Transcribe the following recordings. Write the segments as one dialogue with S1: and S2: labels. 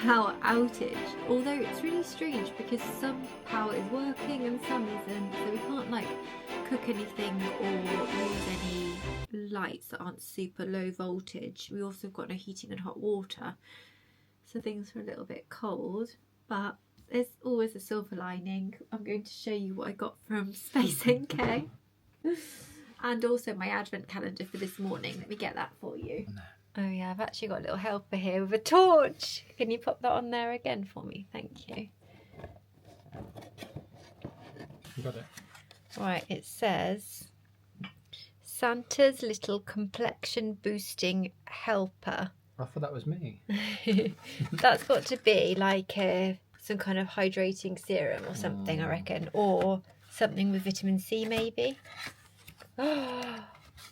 S1: power outage, although it's really strange because some power is working and some isn't, so we can't like cook anything or use any lights that aren't super low voltage. We also got no heating and hot water, so things are a little bit cold, but there's always a silver lining. I'm going to show you what I got from Space NK and also my advent calendar for this morning. Let me get that for you. Oh yeah, I've actually got a little helper here with a torch. Can you pop that on there again for me? Thank you.
S2: You got it. Right,
S1: it says Santa's little complexion boosting helper.
S2: I thought that was me.
S1: That's got to be like some kind of hydrating serum or something, I reckon, or something with vitamin C maybe.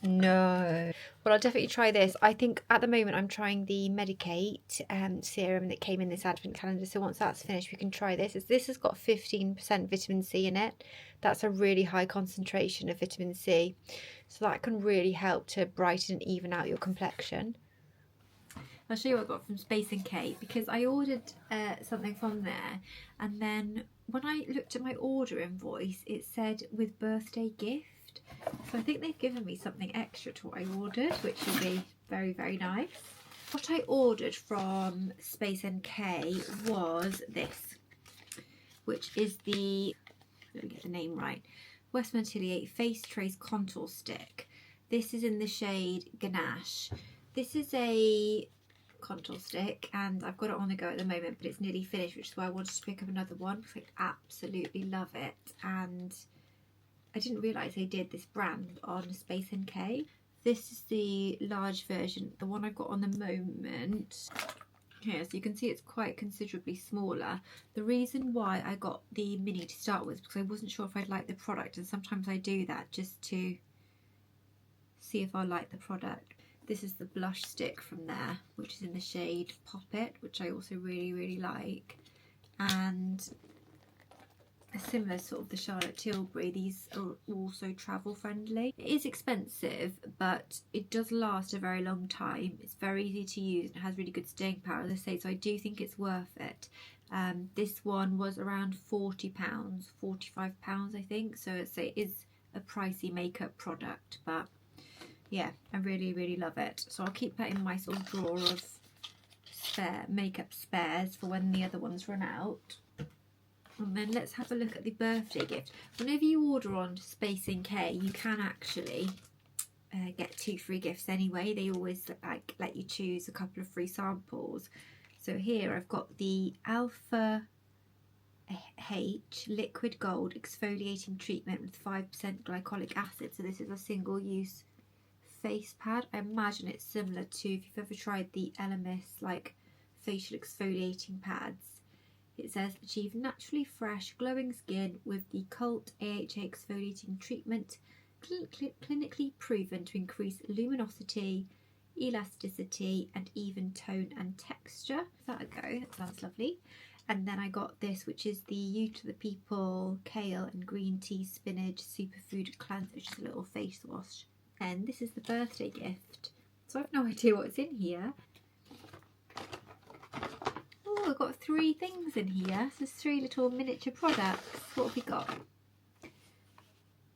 S1: No. Well, I'll definitely try this. I think at the moment I'm trying the Medicate serum that came in this advent calendar. So once that's finished, we can try this. This has got 15% vitamin C in it. That's a really high concentration of vitamin C. So that can really help to brighten and even out your complexion. I'll show you what I got from Space NK because I ordered something from there, and then when I looked at my order invoice, it said with birthday gift. So I think they've given me something extra to what I ordered, which will be very, very nice. What I ordered from Space NK was this, which is the, let me get the name right, Westman Atelier Face Trace Contour Stick. This is in the shade Ganache. This is a contour stick and I've got it on the go at the moment, but it's nearly finished, which is why I wanted to pick up another one because I absolutely love it. And I didn't realise they did this brand on Space NK. This is the large version, the one I've got on the moment. Here, so you can see it's quite considerably smaller. The reason why I got the mini to start with is because I wasn't sure if I'd like the product, and sometimes I do that just to see if I like the product. This is the blush stick from there, which is in the shade Poppet, which I also really, really like. And a similar sort of the Charlotte Tilbury. These are also travel friendly. It is expensive, but it does last a very long time. It's very easy to use and has really good staying power, as I say, so I do think it's worth it. This one was around £40, £45 I think, so it is a pricey makeup product, but yeah, I really, really love it. So I'll keep that in my sort of drawer of makeup spares for when the other ones run out. And then let's have a look at the birthday gift. Whenever you order on Space NK, you can actually get 2 free gifts anyway. They always like let you choose a couple of free samples. So here I've got the Alpha H Liquid Gold Exfoliating Treatment with 5% glycolic acid. So this is a single-use face pad. I imagine it's similar to if you've ever tried the Elemis like facial exfoliating pads. It says achieve naturally fresh glowing skin with the Cult AHA exfoliating treatment, clinically proven to increase luminosity, elasticity and even tone and texture. Give that a go, that sounds lovely. And then I got this, which is the You to the People Kale and Green Tea Spinach Superfood Cleanse, which is a little face wash. And this is the birthday gift. So I've no idea what's in here. Oh, I've got 3 things in here. So there's 3 little miniature products. What have we got?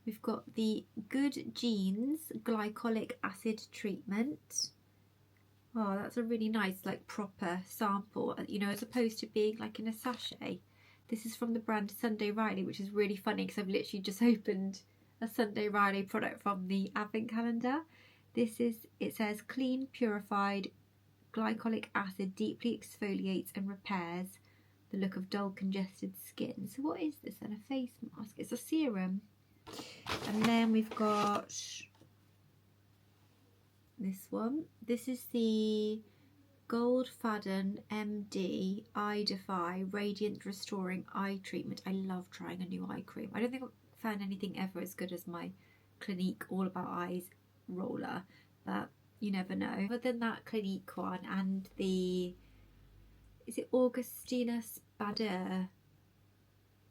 S1: We've got the Good Genes Glycolic Acid Treatment. Oh, that's a really nice, like, proper sample, you know, as opposed to being like in a sachet. This is from the brand Sunday Riley, which is really funny because I've literally just opened a Sunday Riley product from the advent calendar. This is, it says clean, purified glycolic acid deeply exfoliates and repairs the look of dull congested skin. So what is this then? A face mask? It's a serum. And then we've got this one. This is the Gold Faden MD Eye Defy Radiant Restoring Eye Treatment. I love trying a new eye cream. I don't think I've found anything ever as good as my Clinique All About Eyes roller, but you never know. Other than that Clinique one and the, is it Augustina Spader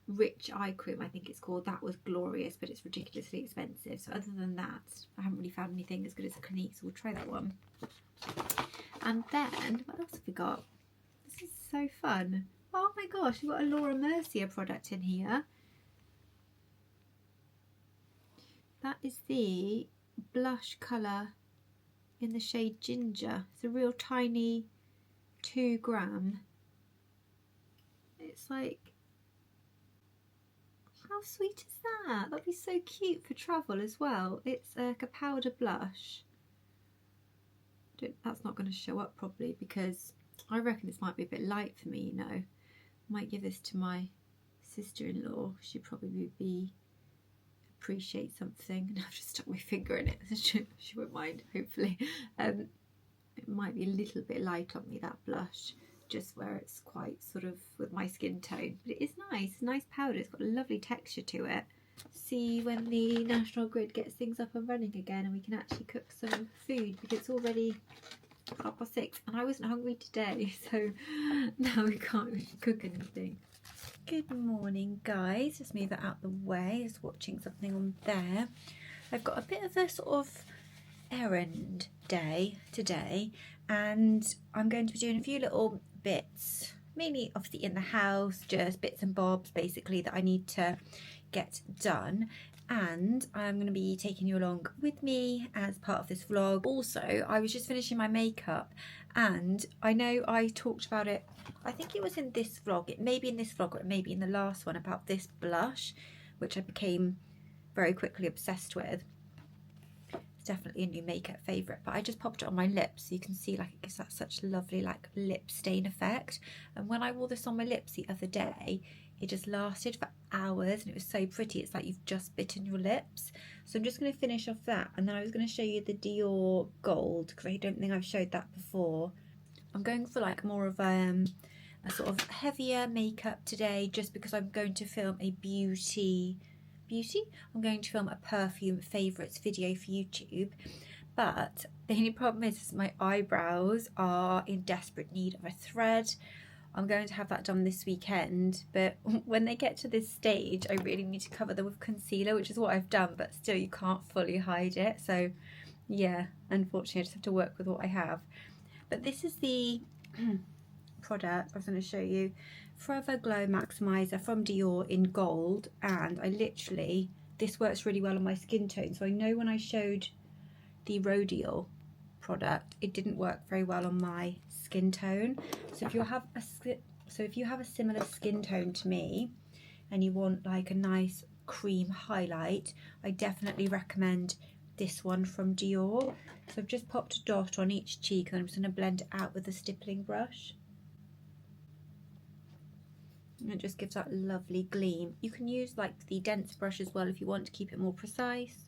S1: Rich Eye Cream, I think it's called, that was glorious, but it's ridiculously expensive. So other than that, I haven't really found anything as good as a Clinique, so we'll try that one. And then, what else have we got? This is so fun. Oh my gosh, we've got a Laura Mercier product in here. That is the blush colour in the shade Ginger. It's a real tiny 2 gram. It's like, how sweet is that? That'd be so cute for travel as well. It's like a powder blush. That's not going to show up properly because I reckon this might be a bit light for me, you know. I might give this to my sister-in-law. She'd probably appreciate something. And I've just stuck my finger in it. She won't mind, hopefully. It might be a little bit light on me, that blush, just where it's quite sort of with my skin tone. But it is nice, nice powder. It's got a lovely texture to it. See when the National Grid gets things up and running again and we can actually cook some food, because it's already 6:30 and I wasn't hungry today, so now we can't cook anything. Good morning, guys. Just move that out the way. Just watching something on there. I've got a bit of a sort of errand day today, and I'm going to be doing a few little bits, mainly obviously in the house, just bits and bobs basically that I need to get done, and I'm going to be taking you along with me as part of this vlog. Also, I was just finishing my makeup, and I know I talked about it, I think it was in this vlog, it may be in this vlog or it may be in the last one, about this blush which I became very quickly obsessed with. It's definitely a new makeup favourite, but I just popped it on my lips so you can see like it gives that such lovely like lip stain effect. And when I wore this on my lips the other day, it just lasted for hours and it was so pretty. It's like you've just bitten your lips. So I'm just going to finish off that, and then I was going to show you the Dior Gold because I don't think I've showed that before. I'm going for like more of a sort of heavier makeup today, just because I'm going to film a I'm going to film a perfume favourites video for YouTube. But the only problem is my eyebrows are in desperate need of a thread. I'm going to have that done this weekend, but when they get to this stage I really need to cover them with concealer, which is what I've done, but still you can't fully hide it. So yeah, unfortunately I just have to work with what I have. But this is the product I was going to show you, Forever Glow Maximizer from Dior in gold, and I literally, this works really well on my skin tone. So I know when I showed the Rodial product it didn't work very well on my skin tone. So if you have a similar skin tone to me and you want like a nice cream highlight, I definitely recommend this one from Dior. So I've just popped a dot on each cheek and I'm just going to blend it out with a stippling brush. And it just gives that lovely gleam. You can use like the dense brush as well if you want to keep it more precise.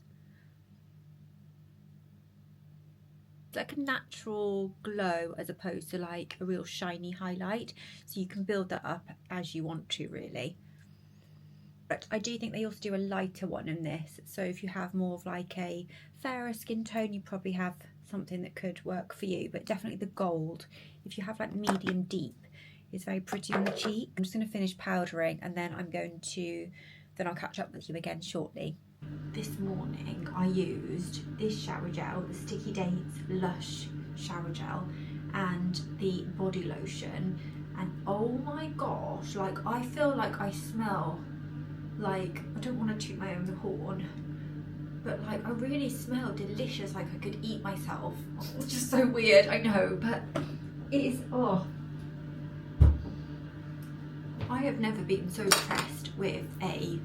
S1: It's like a natural glow as opposed to like a real shiny highlight, so you can build that up as you want to really. But I do think they also do a lighter one in this, so if you have more of like a fairer skin tone you probably have something that could work for you. But definitely the gold, if you have like medium deep, is very pretty on the cheek. I'm just going to finish powdering and then I'll catch up with you again shortly. This morning I used this shower gel, the Sticky Dates Lush shower gel, and the body lotion, and oh my gosh, like I feel like I smell like, I don't want to toot my own horn, but like I really smell delicious, like I could eat myself. It's just so weird, I know, but it is, oh, I have never been so impressed with a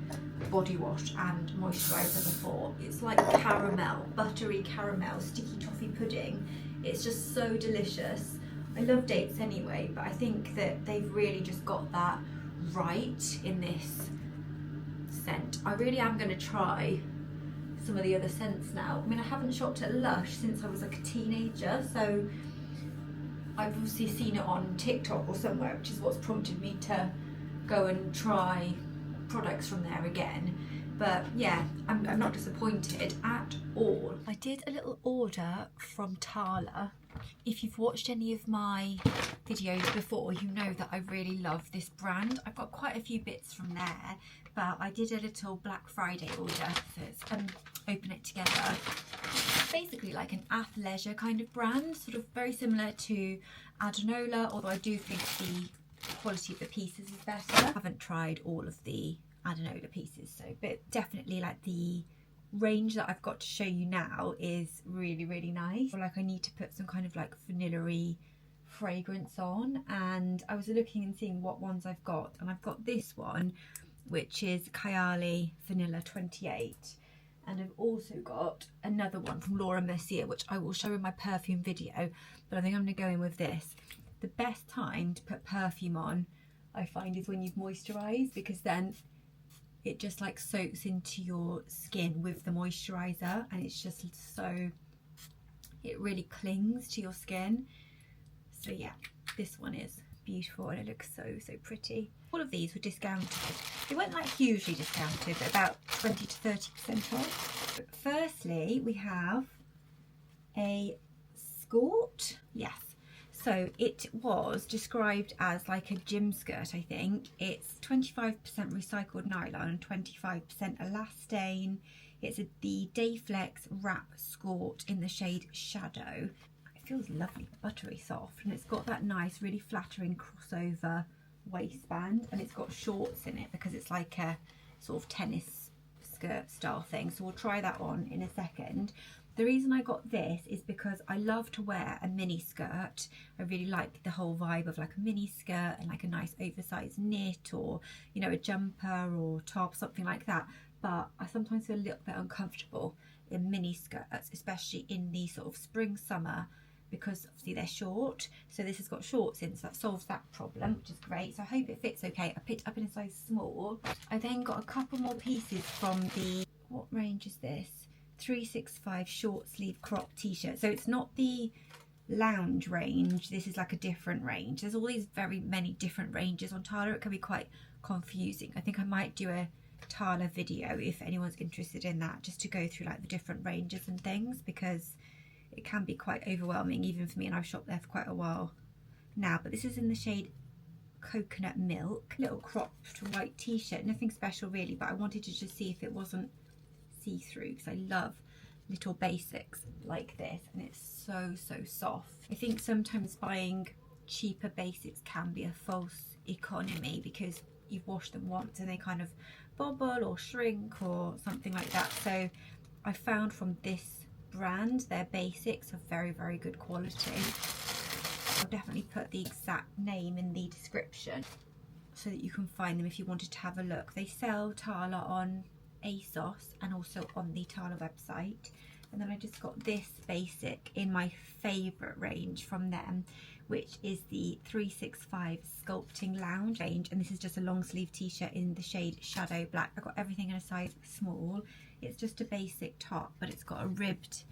S1: body wash and moisturiser before. It's like caramel, buttery caramel, sticky toffee pudding. It's just so delicious. I love dates anyway, but I think that they've really just got that right in this scent. I really am going to try some of the other scents now. I mean, I haven't shopped at Lush since I was like a teenager, so I've obviously seen it on TikTok or somewhere, which is what's prompted me to go and try products from there again. But yeah, I'm not disappointed at all. I did a little order from TALA. If you've watched any of my videos before, you know that I really love this brand. I've got quite a few bits from there, but I did a little Black Friday order, so it's open it together. Basically like an athleisure kind of brand, sort of very similar to Adenola, although I do think the quality of the pieces is better. I haven't tried all of the Adenola pieces, so, but definitely like the range that I've got to show you now is really, really nice. I feel like I need to put some kind of like vanilla-y fragrance on, and I was looking and seeing what ones I've got, and I've got this one, which is Kylie Vanilla 28. And I've also got another one from Laura Mercier, which I will show in my perfume video, but I think I'm going to go in with this. The best time to put perfume on, I find, is when you've moisturised, because then it just like soaks into your skin with the moisturiser, and it's just so, it really clings to your skin. So yeah, this one is beautiful and it looks so, so pretty. All of these were discounted. They weren't like hugely discounted, but about 20 to 30% off. But firstly, we have a skirt. Yes. So it was described as like a gym skirt, I think. It's 25% recycled nylon and 25% elastane. It's the Dayflex wrap skirt in the shade Shadow. It feels lovely, buttery soft, and it's got that nice, really flattering crossover waistband, and it's got shorts in it because it's like a sort of tennis skirt style thing. So we'll try that on in a second. The reason I got this is because I love to wear a mini skirt. I really like the whole vibe of like a mini skirt and like a nice oversized knit, or, you know, a jumper or top, something like that. But I sometimes feel a little bit uncomfortable in mini skirts, especially in the sort of spring, summer, because obviously they're short. So this has got shorts in, so that solves that problem, which is great. So I hope it fits okay. I picked up in a size small. I then got a couple more pieces from the, what range is this? 365 short sleeve crop t-shirt. So it's not the lounge range, this is like a different range. There's all these very many different ranges on TALA. It can be quite confusing. I think I might do a TALA video if anyone's interested in that, just to go through like the different ranges and things, because it can be quite overwhelming even for me, and I've shopped there for quite a while now. But this is in the shade Coconut Milk. Little cropped white t-shirt, nothing special really, but I wanted to just see if it wasn't see-through, because I love little basics like this, and it's so, so soft. I think sometimes buying cheaper basics can be a false economy, because you've washed them once and they kind of bobble or shrink or something like that. So I found from this brand, their basics are very, very good quality. I'll definitely put the exact name in the description so that you can find them if you wanted to have a look. They sell TALA on ASOS and also on the TALA website. And then I just got this basic in my favourite range from them, which is the 365 Sculpting Lounge range, and this is just a long sleeve t-shirt in the shade Shadow Black. I got everything in a size small. It's just a basic top, but it's got a ribbed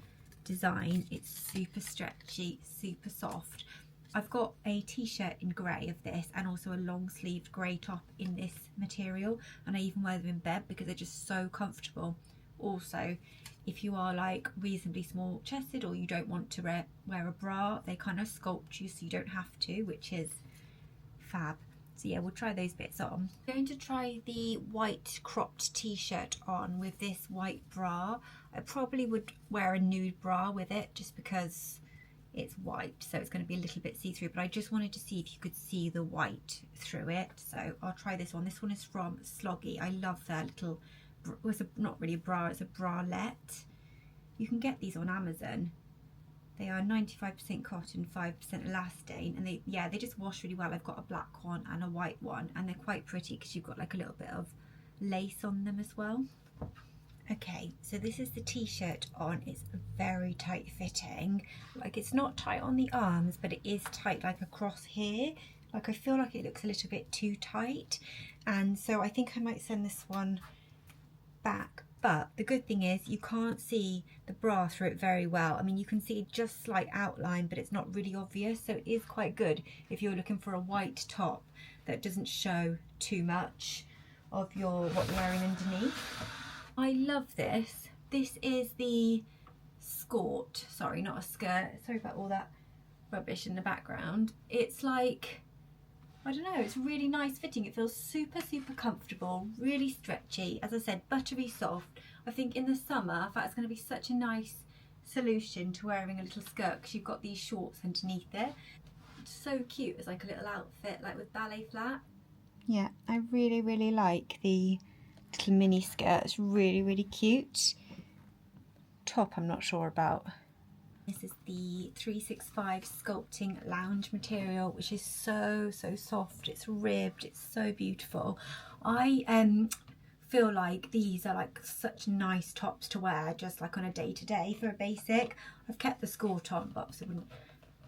S1: design. It's super stretchy, super soft. I've got a t-shirt in grey of this, and also a long sleeved grey top in this material, and I even wear them in bed because they're just so comfortable. Also, if you are like reasonably small chested, or you don't want to wear a bra, they kind of sculpt you so you don't have to, which is fab. So yeah, we'll try those bits on. I'm going to try the white cropped t-shirt on with this white bra. I probably would wear a nude bra with it just because it's white, so it's going to be a little bit see-through, but I just wanted to see if you could see the white through it. So I'll try this one. This one is from Sloggy. I love their little, well, it's not really a bra, it's a bralette. You can get these on Amazon. They are 95% cotton, 5% elastane, and they just wash really well. I've got a black one and a white one, and they're quite pretty because you've got like a little bit of lace on them as well. Okay, so this is the t-shirt on. It's very tight fitting. Like, it's not tight on the arms, but it is tight like across here. Like, I feel like it looks a little bit too tight, and so I think I might send this one back. But the good thing is you can't see the bra through it very well. I mean, you can see just slight outline, but it's not really obvious, so it is quite good if you're looking for a white top that doesn't show too much of what you're wearing underneath. I love this. This is the skirt. Sorry, not a skirt. Sorry about all that rubbish in the background. It's like, I don't know, it's really nice fitting. It feels super, super comfortable, really stretchy. As I said, buttery soft. I think in the summer, in fact, it's going to be such a nice solution to wearing a little skirt because you've got these shorts underneath it. so cute as like a little outfit, like with ballet flat.
S3: Yeah, I really like the little mini skirt. It's really cute. Top I'm not sure about.
S1: This is the 365 sculpting lounge material, which is so soft. It's ribbed, it's so beautiful. I feel like these are like such nice tops to wear just like on a day-to-day for a basic. I've kept the skirt on, but obviously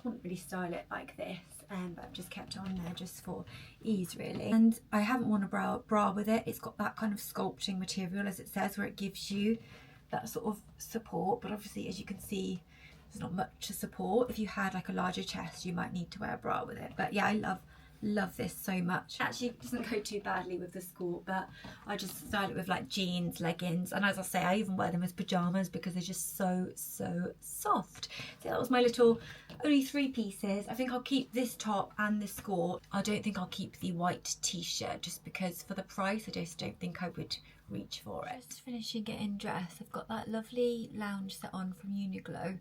S1: wouldn't really style it like this, but I've just kept it on there just for ease really. And I haven't worn a bra with it. It's got that kind of sculpting material, as it says, where it gives you that sort of support, but obviously as you can see there's not much to support. If you had like a larger chest you might need to wear a bra with it, but yeah, I love this so much. Actually it doesn't go too badly with the skirt, but I just style it with like jeans, leggings, and as I say, I even wear them as pajamas because they're just so soft. So that was my little only 3 pieces. I think I'll keep this top and this skirt. I don't think I'll keep the white t-shirt just because for the price I just don't think I would reach for it. Just finishing getting dressed. I've got that lovely lounge set on from Uniqlo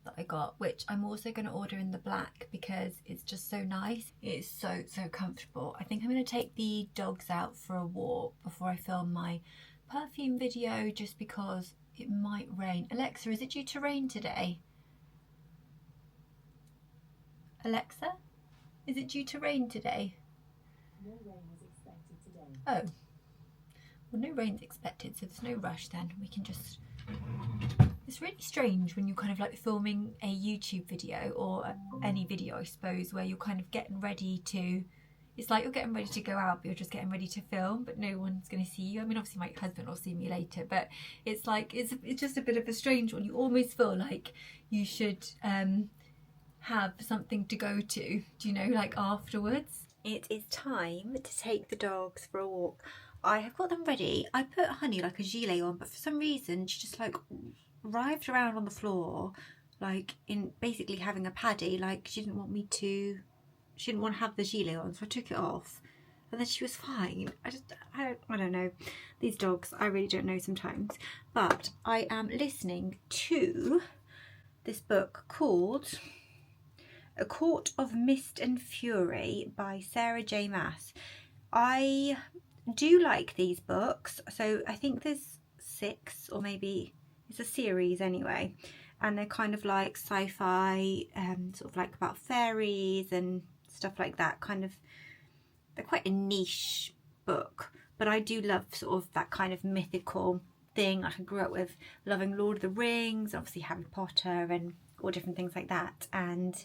S1: that I got, which I'm also going to order in the black because it's just so nice. It is so comfortable. I think I'm going to take the dogs out for a walk before I film my perfume video just because it might rain. Alexa, is it due to rain today? Alexa, is it due to rain today?
S4: No rain is expected today.
S1: Oh, well, no rain's expected, so there's no rush then. We can just... It's really strange when you're kind of like filming a YouTube video or any video I suppose, where you're kind of getting ready to, it's like you're getting ready to go out but you're just getting ready to film, but no one's going to see you. I mean obviously my husband will see me later, but it's like it's just a bit of a strange one. You almost feel like you should have something to go to, do you know, like afterwards. It is time to take the dogs for a walk. I have got them ready. I put Honey like a gilet on, but for some reason she just like writhed around on the floor like in basically having a paddy. Like she didn't want to have the gilet on, so I took it off and then she was fine. I don't know, these dogs, I really don't know sometimes. But I am listening to this book called A Court of Mist and Fury by Sarah J. Maas. I do like these books, so I think there's 6, or maybe it's a series anyway, and they're kind of like sci-fi, sort of like about fairies and stuff like that. Kind of, they're quite a niche book, but I do love sort of that kind of mythical thing. Like I grew up with loving Lord of the Rings, obviously Harry Potter and all different things like that, and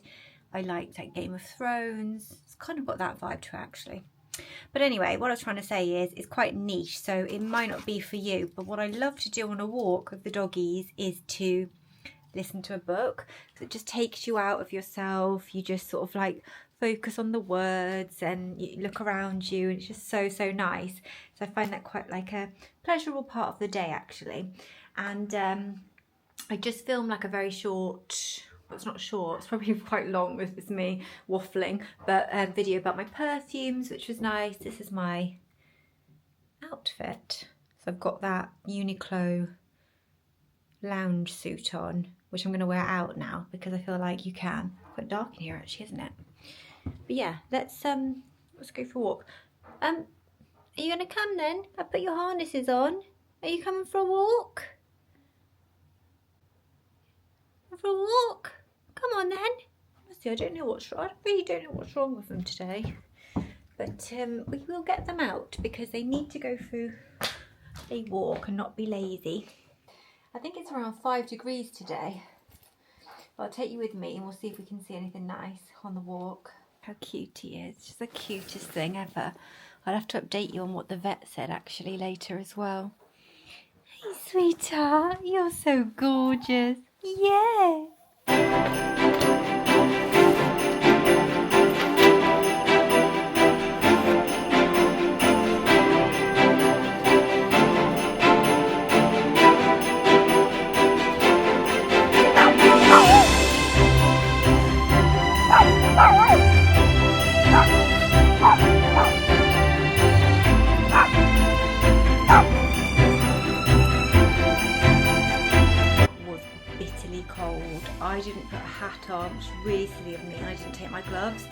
S1: I liked like Game of Thrones. It's kind of got that vibe to it actually. But anyway, what I was trying to say is it's quite niche, so it might not be for you. But what I love to do on a walk with the doggies is to listen to a book. So it just takes you out of yourself. You just sort of like focus on the words and you look around you, and it's just so nice. So I find that quite like a pleasurable part of the day actually. And I just filmed like a very short, well, it's not short, it's probably quite long with this me waffling, but a video about my perfumes, which was nice. This is my outfit. So I've got that Uniqlo lounge suit on, which I'm going to wear out now because I feel like you can. It's quite dark in here actually, isn't it? But yeah, let's go for a walk. Are you going to come then? I put your harnesses on. Are you coming for a walk? For a walk? Come on then. See, I don't know what's wrong. I really don't know what's wrong with them today. But we will get them out because they need to go through a walk and not be lazy. I think it's around 5 degrees today. But I'll take you with me and we'll see if we can see anything nice on the walk. How cute he is. Just the cutest thing ever. I'll have to update you on what the vet said actually later as well. Hey sweetheart, you're so gorgeous. Yeah. Was bitterly cold. cold. I didn't put a hat on, which was really silly of me, and I didn't take my gloves.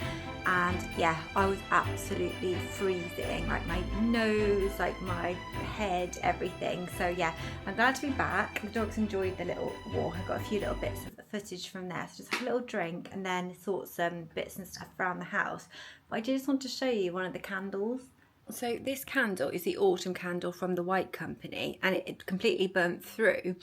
S1: And yeah, I was absolutely freezing, like my nose, like my head, everything. So yeah, I'm glad to be back. The dogs enjoyed the little walk. I got a few little bits of footage from there, so just have a little drink and then sort some bits and stuff around the house. But I just want to show you one of the candles. So this candle is the autumn candle from the White Company, and it completely burnt through.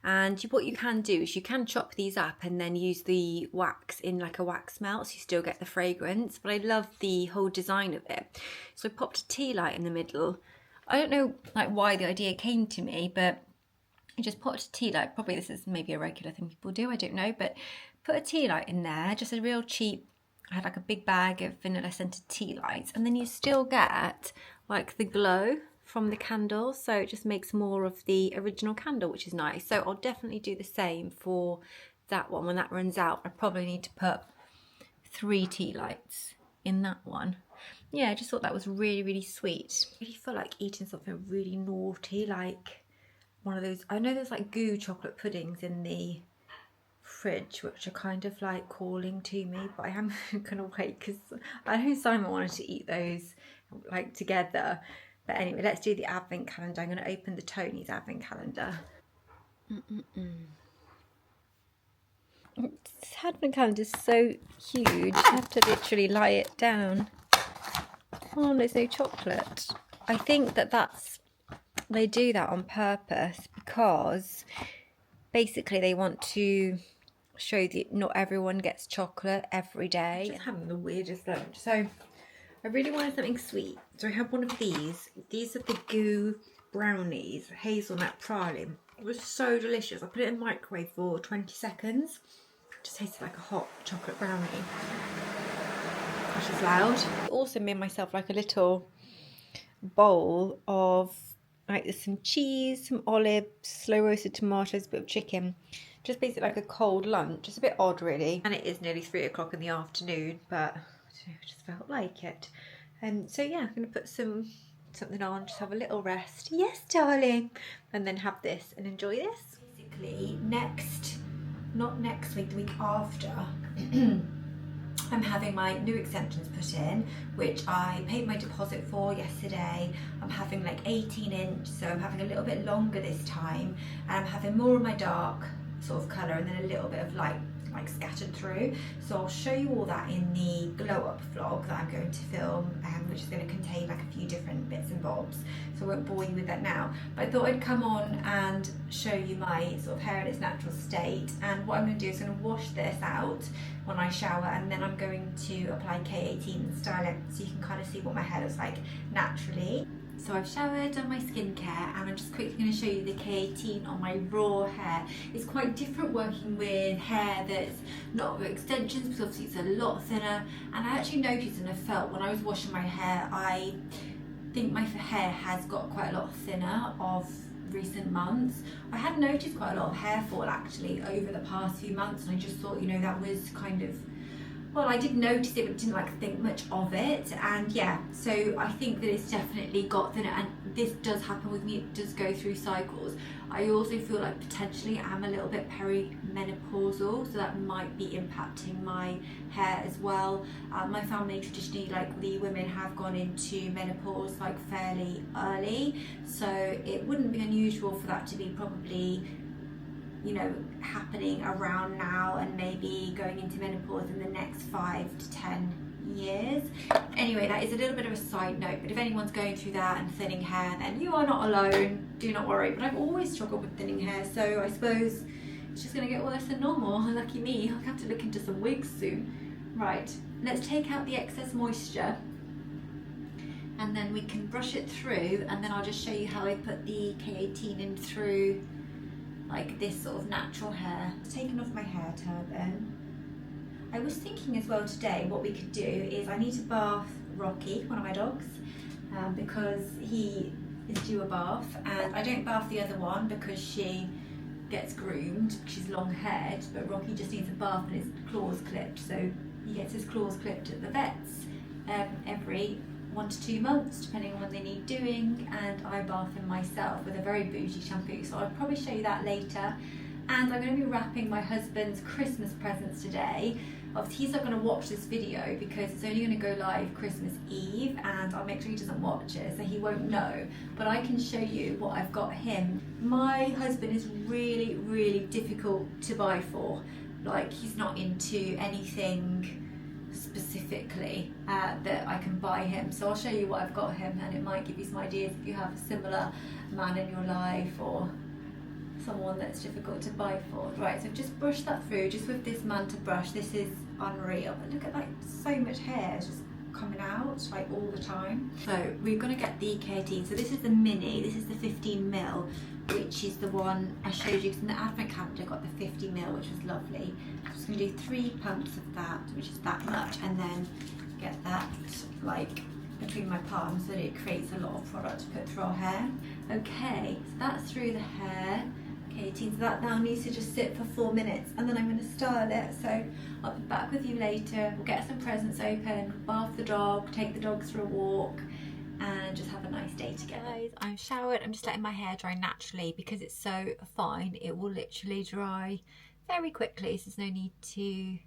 S1: And what you can do is you can chop these up and then use the wax in like a wax melt, so you still get the fragrance. But I love the whole design of it. So I popped a tea light in the middle. I don't know like why the idea came to me, but I just popped a tea light. Probably this is maybe a regular thing people do, I don't know, but put a tea light in there, just a real cheap. I had like a big bag of vanilla scented tea lights, and then you still get like the glow from the candle, so it just makes more of the original candle, which is nice. So I'll definitely do the same for that one. When that runs out, I probably need to put 3 tea lights in that one. Yeah, I just thought that was really, really sweet. I really feel like eating something really naughty, like one of those, I know there's like goo chocolate puddings in the fridge which are kind of like calling to me, but I am gonna wait because I know Simon wanted to eat those like together. But anyway, let's do the advent calendar. I'm going to open the Tony's advent calendar. This advent calendar is so huge, I have to literally lie it down. Oh, there's no chocolate. I think they do that on purpose because basically they want to show that not everyone gets chocolate every day. I'm just having the weirdest lunch. So I really wanted something sweet. So I have one of these. These are the goo brownies, hazelnut praline. It was so delicious. I put it in the microwave for 20 seconds. It just tasted like a hot chocolate brownie. Gosh, it's loud. I also made myself like a little bowl of like there's some cheese, some olives, slow roasted tomatoes, a bit of chicken. Just basically like a cold lunch. Just a bit odd really. And it is nearly 3 o'clock in the afternoon, but I just felt like it. So yeah, I'm going to put something on, just have a little rest. Yes, darling. And then have this and enjoy this. Basically, not next week, the week after, I'm having my new extensions put in, which I paid my deposit for yesterday. I'm having like 18-inch, so I'm having a little bit longer this time. And I'm having more of my dark sort of colour and then a little bit of light like scattered through. So I'll show you all that in the glow up vlog that I'm going to film, which is going to contain like a few different bits and bobs, so I won't bore you with that now. But I thought I'd come on and show you my sort of hair in its natural state. And what I'm going to do is I'm going to wash this out when I shower, and then I'm going to apply K18 and style it so you can kind of see what my hair looks like naturally. So I've showered, done my skincare, and I'm just quickly going to show you the K18 on my raw hair. It's quite different working with hair that's not with extensions because obviously it's a lot thinner. And I actually noticed and I felt when I was washing my hair, I think my hair has got quite a lot thinner of recent months. I had noticed quite a lot of hair fall actually over the past few months, and I just thought, you know, that was kind of, well, I did notice it but didn't like think much of it. And yeah, so I think that it's definitely got thinner, and this does happen with me, it does go through cycles. I also feel like potentially I'm a little bit perimenopausal, so that might be impacting my hair as well. My family traditionally, like the women have gone into menopause like fairly early, so it wouldn't be unusual for that to be probably, you know, happening around now and maybe going into menopause in the next 5 to 10 years. Anyway, that is a little bit of a side note, but if anyone's going through that and thinning hair, then you are not alone, do not worry. But I've always struggled with thinning hair, so I suppose it's just going to get worse than normal. Lucky me, I'll have to look into some wigs soon. Right, let's take out the excess moisture and then we can brush it through, and then I'll just show you how I put the K18 in through like this sort of natural hair. I've taken off my hair turban. I was thinking as well today what we could do is I need to bath Rocky, one of my dogs, because he is due a bath, and I don't bath the other one because she gets groomed, she's long haired, but Rocky just needs a bath and his claws clipped, so he gets his claws clipped at the vets every 1 to 2 months depending on when they need doing, and I bath him myself with a very bougie shampoo, so I'll probably show you that later. And I'm going to be wrapping my husband's Christmas presents today. Obviously he's not going to watch this video because it's only going to go live Christmas Eve, and I'll make sure he doesn't watch it so he won't know, but I can show you what I've got him. My husband is really difficult to buy for. Like, he's not into anything specifically that I can buy him, so I'll show you what I've got him, and it might give you some ideas if you have a similar man in your life or someone that's difficult to buy for. Right, so I've just brushed that through just with this Manta brush. This is unreal, but look at, like, so much hair is just coming out like all the time. So we're going to get the K18. So this is the mini, this is the 15mm, which is the one I showed you, because in the advent calendar I got the 50mm, which was lovely. I'm just going to do 3 pumps of that, which is that much, and then get that like between my palms so that it creates a lot of product to put through our hair. Okay, so that's through the hair. Okay, so that now needs to just sit for 4 minutes, and then I'm going to style it. So I'll be back with you later. We'll get some presents open, bath the dog, take the dogs for a walk, and just have a nice day together. Guys, I'm showered. I'm just letting my hair dry naturally because it's so fine. It will literally dry very quickly, so there's no need to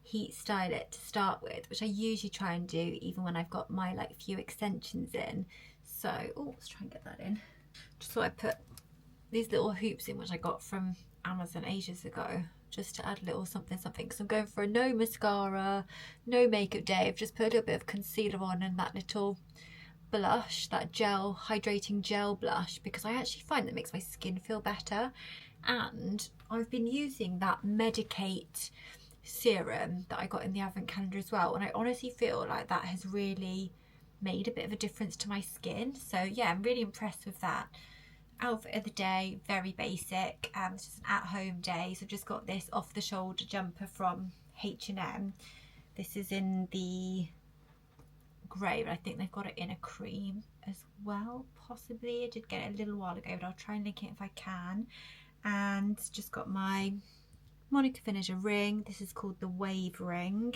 S1: heat style it to start with, which I usually try and do even when I've got my like few extensions in. So, oh, let's try and get that in. Just thought I'd put these little hoops in, which I got from Amazon ages ago, just to add a little something because I'm going for a no mascara, no makeup day. I've just put a little bit of concealer on and that little blush, that gel, hydrating gel blush, because I actually find that makes my skin feel better. And I've been using that Medicate serum that I got in the advent calendar as well, and I honestly feel like that has really made a bit of a difference to my skin. So yeah, I'm really impressed with that. Outfit of the day, very basic. It's just an at-home day, so I've just got this off-the-shoulder jumper from H&M. This is in the grey, but I think they've got it in a cream as well, possibly. I did get it a little while ago, but I'll try and link it if I can. And just got my Monica Finisher ring. This is called the Wave ring.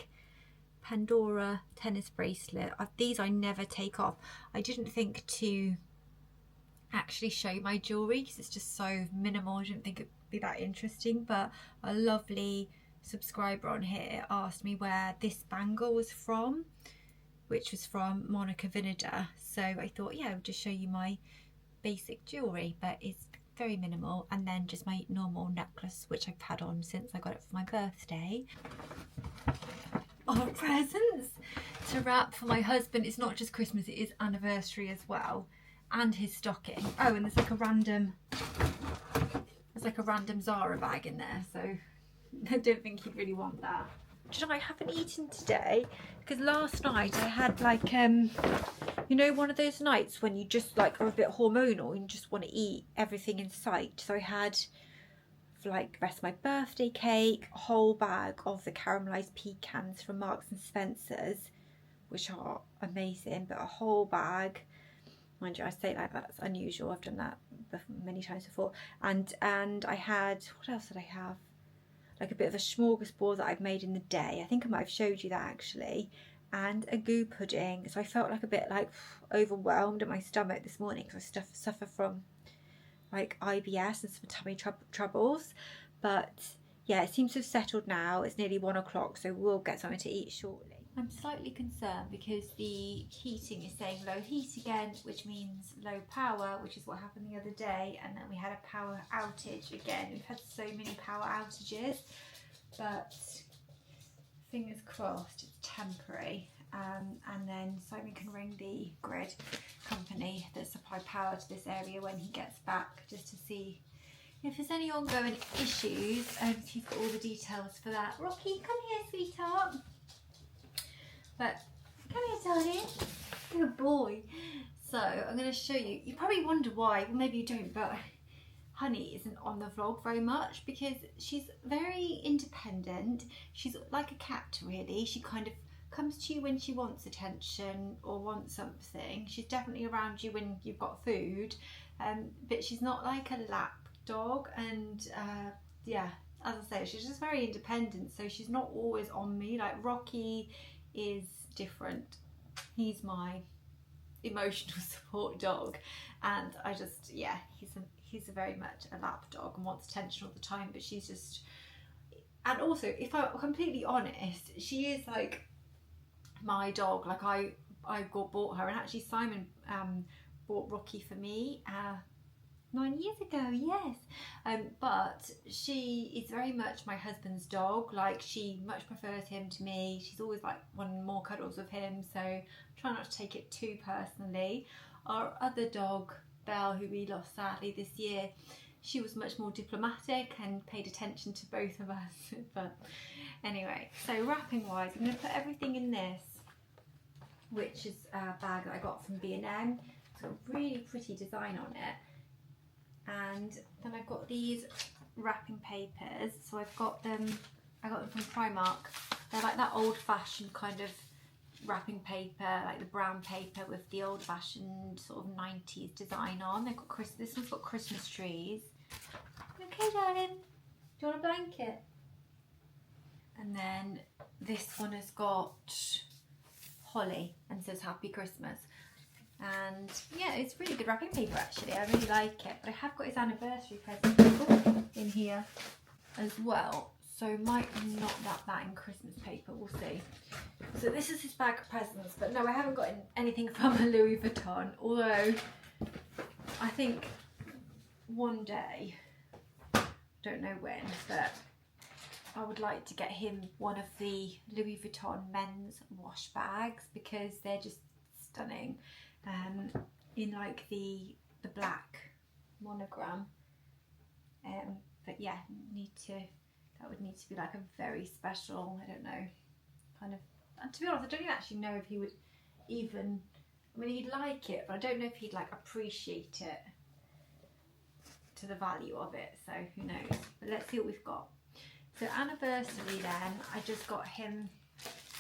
S1: Pandora tennis bracelet. These I never take off. I didn't think to actually show my jewellery because it's just so minimal. I didn't think it'd be that interesting, but a lovely subscriber on here asked me where this bangle was from, which was from Monica Vinegar. So I thought, yeah, I'll just show you my basic jewellery, but it's very minimal. And then just my normal necklace, which I've had on since I got it for my birthday. Our presents to wrap for my husband. It's not just Christmas, it is anniversary as well. And his stocking. Oh, and there's like a random Zara bag in there, so I don't think he'd really want that. Do you know, I haven't eaten today because last night I had like you know, one of those nights when you just like are a bit hormonal and you just want to eat everything in sight. So I had, for like the rest of my birthday cake, a whole bag of the caramelized pecans from Marks and Spencer's, which are amazing, but a whole bag. Mind you, I say like that's unusual. I've done that many times before. And I had, what else did I have? Like a bit of a smorgasbord that I've made in the day. I think I might have showed you that actually. And a goo pudding. So I felt like a bit like overwhelmed in my stomach this morning because I suffer from like IBS and some tummy troubles. But yeah, it seems to have settled now. It's nearly 1 o'clock, so we'll get something to eat shortly. I'm slightly concerned because the heating is saying low heat again, which means low power, which is what happened the other day, and then we had a power outage again. We've had so many power outages, but fingers crossed it's temporary. And then Simon can ring the grid company that supply power to this area when he gets back, just to see if there's any ongoing issues. He's got all the details for that. Rocky, come here, sweetheart. But come here, darling. Good boy. So I'm going to show you. You probably wonder why. Well, maybe you don't, but Honey isn't on the vlog very much because she's very independent. She's like a cat, really. She kind of comes to you when she wants attention or wants something. She's definitely around you when you've got food, but she's not like a lap dog. And yeah, as I say, she's just very independent. So she's not always on me. Like Rocky is different. He's my emotional support dog, and I just, yeah, he's he's very much a lap dog and wants attention all the time, but she's just, and also if I'm completely honest, she is like my dog. Like I bought her, and actually Simon bought Rocky for me 9 years ago, yes. But she is very much my husband's dog. Like she much prefers him to me. She's always like wanting more cuddles with him, so try not to take it too personally. Our other dog, Belle, who we lost sadly this year, she was much more diplomatic and paid attention to both of us. But anyway, so wrapping wise, I'm going to put everything in this, which is a bag that I got from B&M. It's got a really pretty design on it. And then I've got these wrapping papers. So I got them from Primark. They're like that old-fashioned kind of wrapping paper, like the brown paper with the old-fashioned sort of 90s design on. They've got this one's got Christmas trees. Okay, darling. Do you want a blanket? And then this one has got holly and says Happy Christmas. And yeah, it's really good wrapping paper actually. I really like it. But I have got his anniversary present in here as well. So might not wrap that in Christmas paper, we'll see. So this is his bag of presents, but no, I haven't got anything from a Louis Vuitton, although I think one day, don't know when, but I would like to get him one of the Louis Vuitton men's wash bags because they're just stunning. In like the black monogram, but yeah, that would need to be like a very special, I don't know, kind of, and to be honest I don't even actually know if he would even, I mean he'd like it, but I don't know if he'd like appreciate it to the value of it, so who knows. But let's see what we've got. So anniversary then, I just got him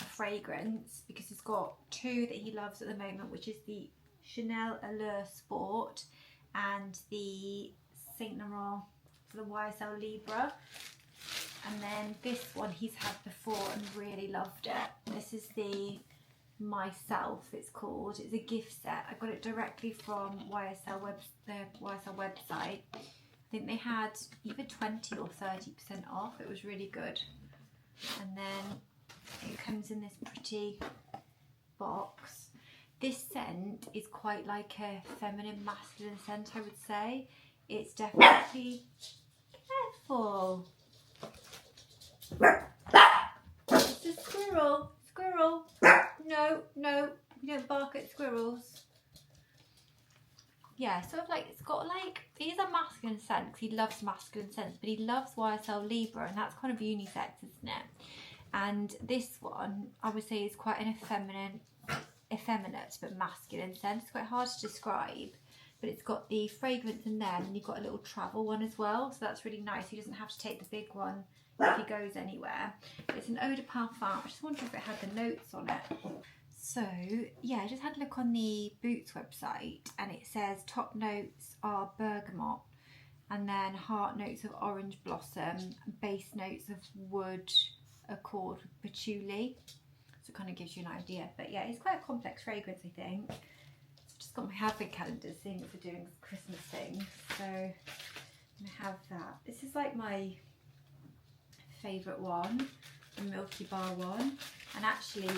S1: a fragrance because he's got two that he loves at the moment, which is the Chanel Allure Sport and the Saint Laurent for the YSL Libre. And then this one he's had before and really loved it. This is the Myself, it's called. It's a gift set. I got it directly from the YSL website. I think they had either 20 or 30% off. It was really good. And then it comes in this pretty box. This scent is quite like a feminine masculine scent, I would say. It's definitely, careful. It's a squirrel. Squirrel. No, we don't bark at squirrels. Yeah, sort of like, it's got like, it is a masculine scent because he loves masculine scents, but he loves YSL Libre, and that's kind of unisex, isn't it? And this one, I would say, is quite an effeminate but masculine scent. It's quite hard to describe, but it's got the fragrance in there, and then you've got a little travel one as well, so that's really nice. He doesn't have to take the big one if he goes anywhere. It's an eau de parfum. I just wonder if it had the notes on it. So yeah, I just had a look on the Boots website, and it says top notes are bergamot, and then heart notes of orange blossom, base notes of wood accord with patchouli. So it kind of gives you an idea. But yeah, it's quite a complex fragrance, I think. So I've just got my advent calendar, seeing if we're doing Christmas things. So I'm gonna have that. This is like my favourite one, the Milky Bar one, and actually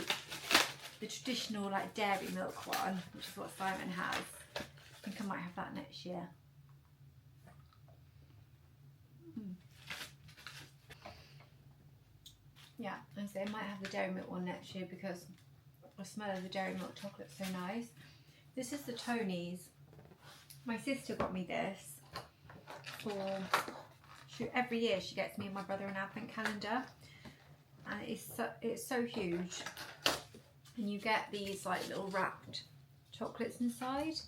S1: the traditional like dairy milk one, which is what Simon has. I think I might have that next year. Yeah, I say I might have the dairy milk one next year because the smell of the dairy milk chocolate's so nice. This is the Tony's. My sister got me this for, every year she gets me and my brother an advent calendar, and it's so huge, and you get these like little wrapped chocolates inside,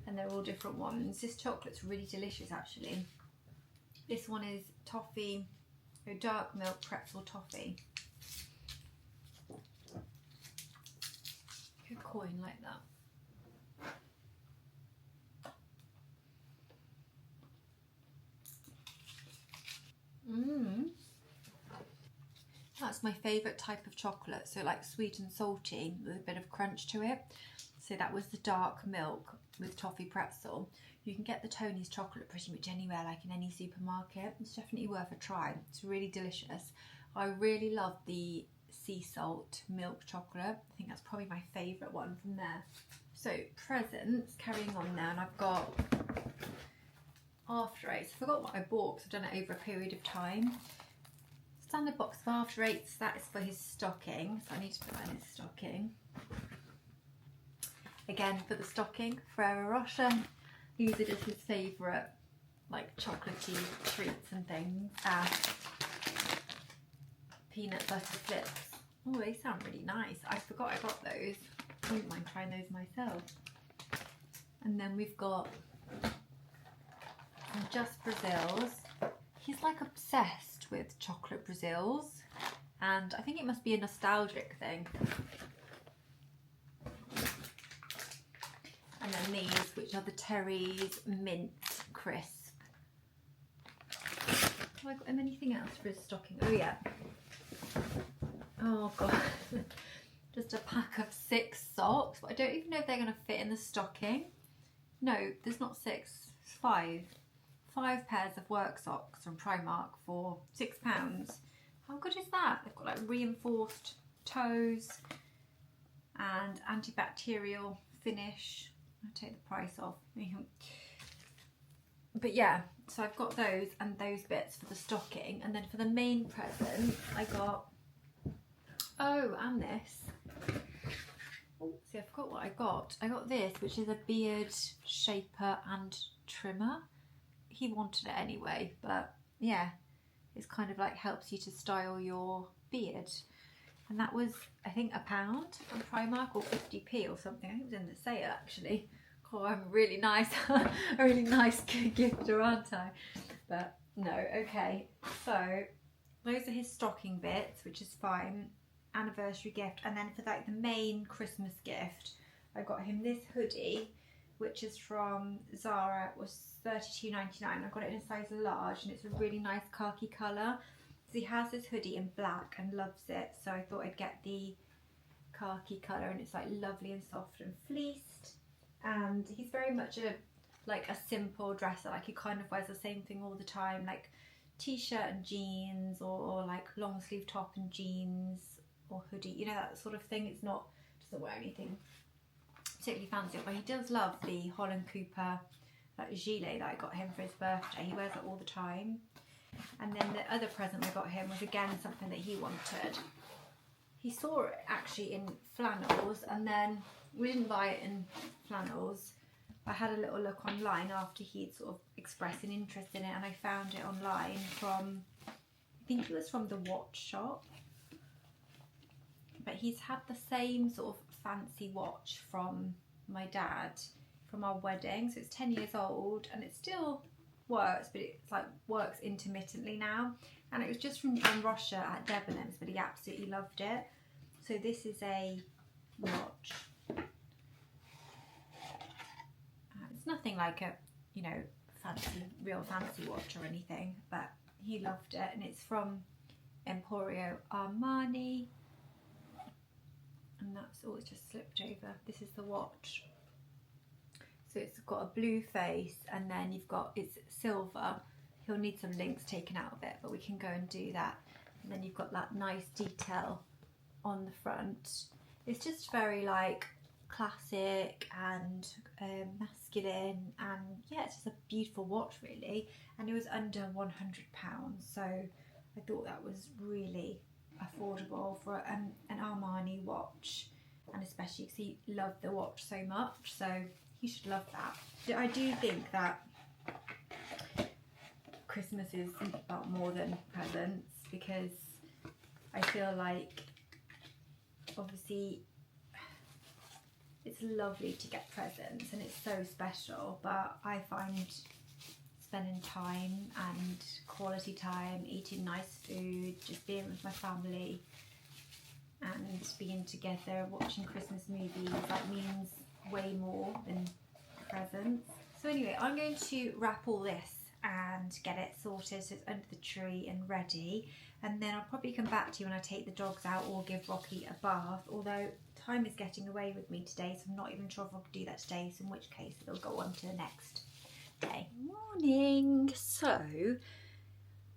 S1: and they're all different ones. This chocolate's really delicious actually. This one is toffee, dark milk pretzel toffee. A coin like that. That's my favourite type of chocolate, so like sweet and salty with a bit of crunch to it. So that was the dark milk with toffee pretzel.
S3: You can get the Tony's chocolate pretty much anywhere, like in any supermarket. It's definitely worth a try. It's really delicious. I really love the sea salt milk chocolate. I think that's probably my favourite one from there. So presents, carrying on now, and I've got after eights. I forgot what I bought because I've done it over a period of time. Standard box of after eights, that is for his stocking, so I need to put that in his stocking. Again, for the stocking, Ferrero Rocher. These are just his favourite, like chocolatey treats and things. Peanut butter flips. Oh, they sound really nice. I forgot I got those. I wouldn't mind trying those myself. And then we've got some Just Brazils. He's like obsessed with chocolate Brazils, and I think it must be a nostalgic thing. And then these, which are the Terry's Mint Crisp. Have I got him anything else for his stocking? Oh yeah. Oh god. Just a pack of 6 socks, but I don't even know if they're going to fit in the stocking. No, there's not 6, it's 5. 5 pairs of work socks from Primark for £6. How good is that? They've got like reinforced toes and antibacterial finish. I'll take the price off. But yeah, so I've got those and those bits for the stocking, and then for the main present I got, oh, and this. Oh, see, I forgot what I got. I got this, which is a beard shaper and trimmer. He wanted it anyway, but yeah, it's kind of like helps you to style your beard. And that was, I think, £1 from Primark, or 50p or something. I think it was in the sale actually. Oh, I'm really nice, a really nice gifter, aren't I? But no, okay. So those are his stocking bits, which is fine. Anniversary gift. And then for like the main Christmas gift, I got him this hoodie, which is from Zara. It was $32.99. I got it in a size large, and it's a really nice khaki colour. So he has this hoodie in black and loves it, so I thought I'd get the khaki colour, and it's like lovely and soft and fleeced. And he's very much a simple dresser. Like he kind of wears the same thing all the time, like t-shirt and jeans, or like long sleeve top and jeans, or hoodie, you know, that sort of thing. It's not, doesn't wear anything particularly fancy, but he does love the Holland Cooper gilet that I got him for his birthday. He wears it all the time. And then the other present I got him was again something that he wanted. He saw it actually in flannels, and then we didn't buy it in flannels. I had a little look online after he'd sort of expressed an interest in it, and I found it online from, I think it was from the watch shop. But he's had the same sort of fancy watch from my dad from our wedding, so it's 10 years old and it still works, but it's like works intermittently now. And it was just from John Rocher at Debenhams, but he absolutely loved it. So this is a watch. It's nothing like a, you know, fancy, real fancy watch or anything, but he loved it, and it's from Emporio Armani. And that's all, it's just slipped over. This is the watch. So it's got a blue face, and then you've got, it's silver. He'll need some links taken out of it, but we can go and do that. And then you've got that nice detail on the front. It's just very like classic and masculine, and yeah, it's just a beautiful watch really. And it was under £100, so I thought that was really affordable for an Armani watch, and especially because he loved the watch so much, so he should love that. I do think that Christmas is about more than presents, because I feel like obviously it's lovely to get presents and it's so special, but I find spending time and quality time, eating nice food, just being with my family and being together, watching Christmas movies, that means way more than presents. So anyway, I'm going to wrap all this and get it sorted so it's under the tree and ready, and then I'll probably come back to you when I take the dogs out or give Rocky a bath, although time is getting away with me today, so I'm not even sure if I can do that today, so in which case it'll go on to the next
S1: Hey, morning. So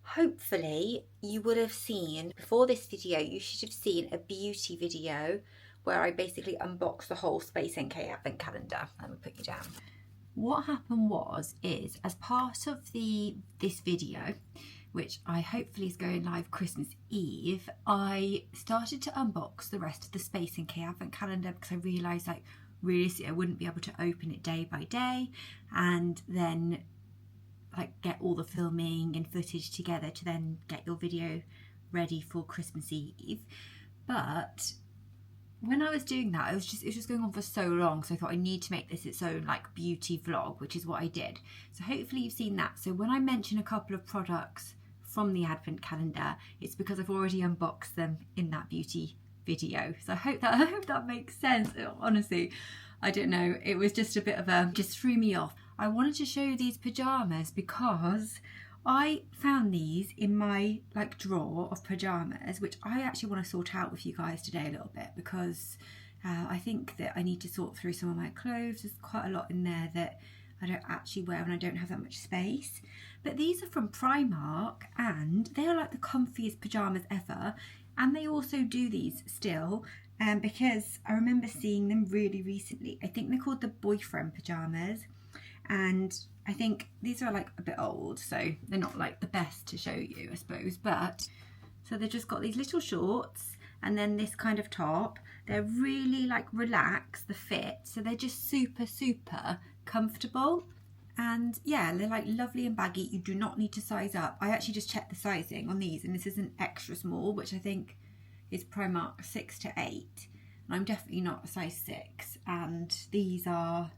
S1: hopefully you would have seen before this video, you should have seen a beauty video where I basically unboxed the whole Space NK advent calendar. Let me put you down. What happened is as part of this video, which I hopefully is going live Christmas Eve, I started to unbox the rest of the Space NK advent calendar because I realised, like, realistically I wouldn't be able to open it day by day and then like get all the filming and footage together to then get your video ready for Christmas Eve. But when I was doing that, it was just going on for so long, so I thought I need to make this its own like beauty vlog, which is what I did. So hopefully you've seen that. So when I mention a couple of products from the advent calendar, it's because I've already unboxed them in that beauty video. So I hope that makes sense. Honestly, I don't know, it was just a bit of just threw me off. I wanted to show you these pyjamas because I found these in my like drawer of pyjamas, which I actually want to sort out with you guys today a little bit, because I think that I need to sort through some of my clothes. There's quite a lot in there that I don't actually wear and I don't have that much space. But these are from Primark and they are like the comfiest pyjamas ever. And they also do these still because I remember seeing them really recently. I think they're called the boyfriend pyjamas, and I think these are like a bit old, so they're not like the best to show you, I suppose. But so they've just got these little shorts and then this kind of top. They're really like relaxed, the fit, so they're just super comfortable. And yeah, they're like lovely and baggy. You do not need to size up. I actually just checked the sizing on these and this is an extra small, which I think is Primark 6 to 8. And I'm definitely not a size 6, and these are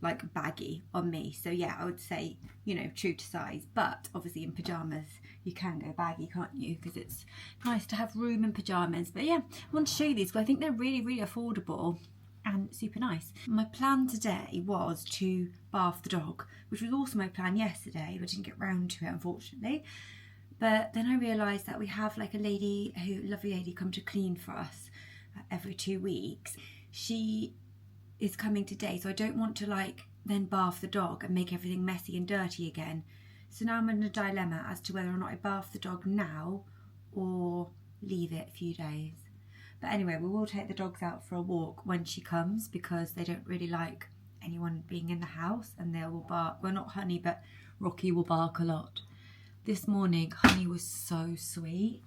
S1: like baggy on me. So yeah, I would say, you know, true to size. But obviously in pyjamas you can go baggy, can't you? Because it's nice to have room in pyjamas. But yeah, I want to show you these because I think they're really affordable and super nice. My plan today was to bath the dog, which was also my plan yesterday, but I didn't get round to it unfortunately. But then I realised that we have like a lovely lady come to clean for us every 2 weeks. She is coming today, so I don't want to like then bath the dog and make everything messy and dirty again. So now I'm in a dilemma as to whether or not I bath the dog now or leave it a few days. But anyway, we will take the dogs out for a walk when she comes because they don't really like anyone being in the house, and they will bark. Well, not Honey, but Rocky will bark a lot. This morning, Honey was so sweet.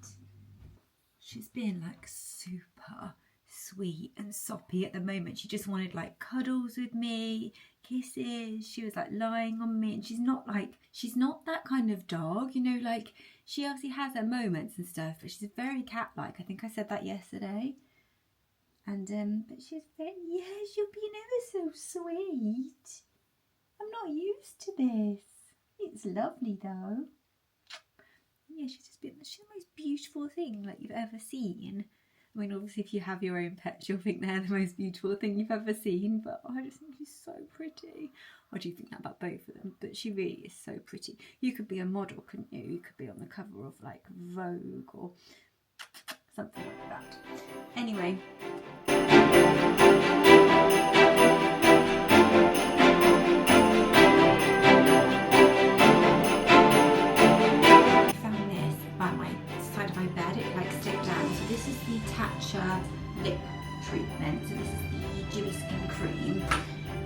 S1: She's being like super sweet and soppy at the moment. She just wanted like cuddles with me, kisses. She was like lying on me, and she's not that kind of dog, you know, like she obviously has her moments and stuff, but she's very cat-like. I think I said that yesterday. And but she's very, yeah, you're being ever so sweet. I'm not used to this. It's lovely though. Yeah, she's the most beautiful thing like you've ever seen. I mean, obviously if you have your own pets, you'll think they're the most beautiful thing you've ever seen, but I just think she's so pretty. I do think that about both of them, but she really is so pretty. You could be a model, couldn't you? You could be on the cover of like Vogue or something like that. Anyway. This is the TALA lip treatment. So this is the Dewy Skin Cream,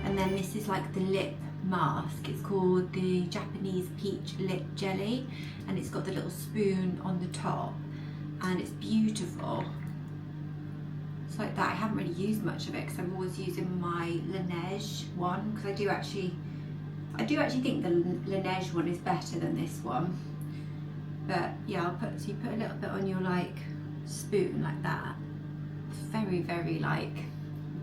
S1: and then this is like the lip mask. It's called the Japanese Peach Lip Jelly, and it's got the little spoon on the top, and it's beautiful. It's like that. I haven't really used much of it because I'm always using my Laneige one, because I do actually think the Laneige one is better than this one. But yeah, so you put a little bit on your like spoon like that. It's very like